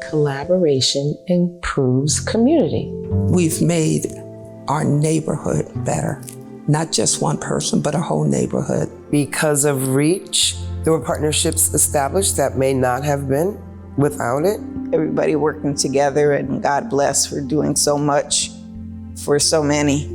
collaboration improves community. We've made our neighborhood better. Not just one person, but a whole neighborhood. Because of REACH, there were partnerships established that may not have been without it. Everybody working together, and God bless for doing so much for so many.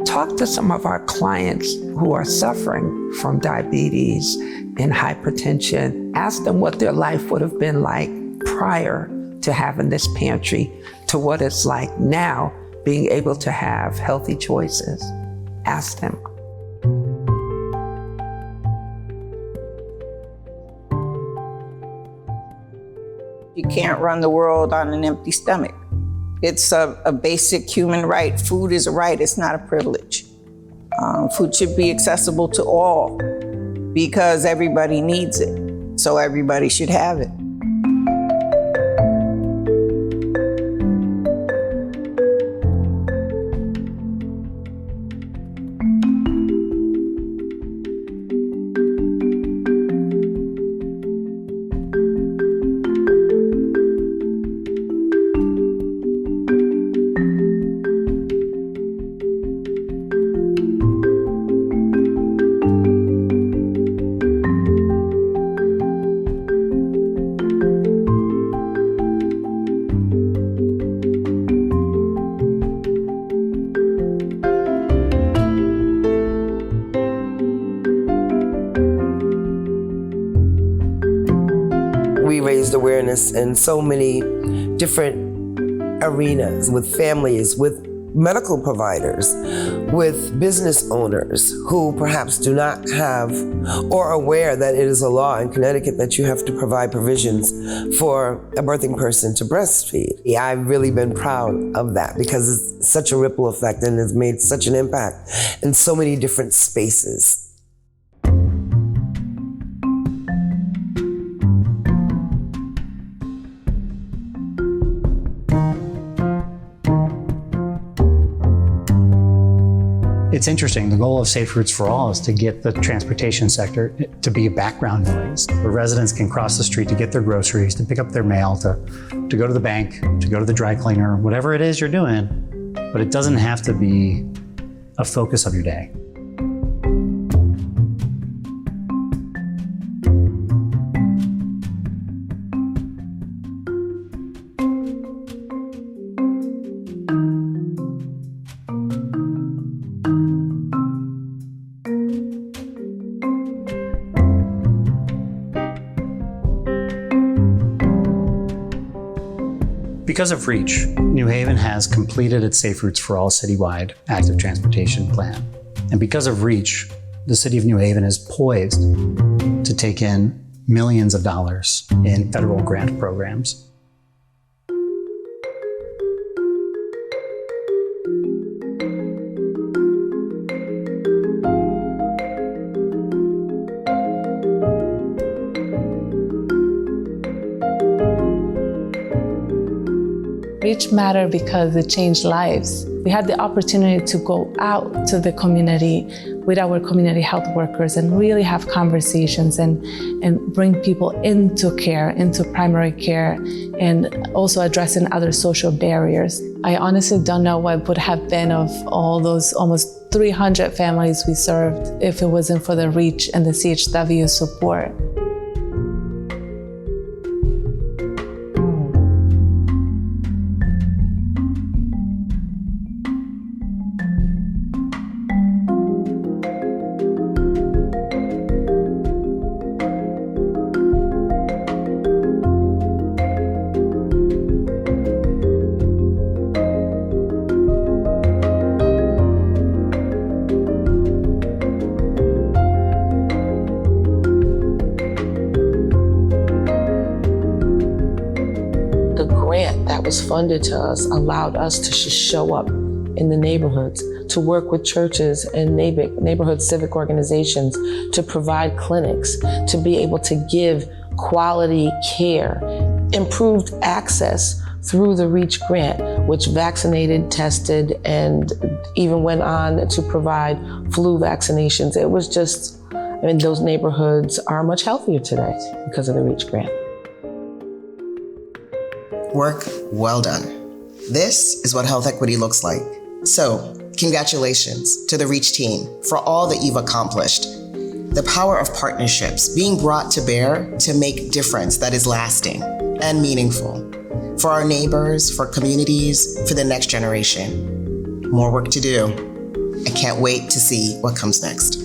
Talk to some of our clients who are suffering from diabetes and hypertension. Ask them what their life would have been like prior to having this pantry to what it's like now, being able to have healthy choices. Ask them. You can't run the world on an empty stomach. It's a basic human right. Food is a right, it's not a privilege. Food should be accessible to all because everybody needs it, so everybody should have it. We raised awareness in so many different arenas, with families, with medical providers, with business owners who perhaps do not have or are aware that it is a law in Connecticut that you have to provide provisions for a birthing person to breastfeed. Yeah, I've really been proud of that because it's such a ripple effect and has made such an impact in so many different spaces. It's interesting. The goal of Safe Routes for All is to get the transportation sector to be a background noise where residents can cross the street to get their groceries, to pick up their mail, to go to the bank, to go to the dry cleaner, whatever it is you're doing, but it doesn't have to be a focus of your day. Because of REACH, New Haven has completed its Safe Routes for All citywide active transportation plan. And because of REACH, the city of New Haven is poised to take in millions of dollars in federal grant programs. REACH mattered because it changed lives. We had the opportunity to go out to the community with our community health workers and really have conversations and bring people into care, into primary care, and also addressing other social barriers. I honestly don't know what would have been of all those almost 300 families we served if it wasn't for the REACH and the CHW support. that was funded to us allowed us to show up in the neighborhoods, to work with churches and neighborhood civic organizations, to provide clinics, to be able to give quality care, improved access through the REACH grant, which vaccinated, tested, and even went on to provide flu vaccinations. It was just, those neighborhoods are much healthier today because of the REACH grant. Work well done. This is what health equity looks like. So, congratulations to the REACH team for all that you've accomplished. The power of partnerships being brought to bear to make difference that is lasting and meaningful for our neighbors, for communities, for the next generation. More work to do. I can't wait to see what comes next.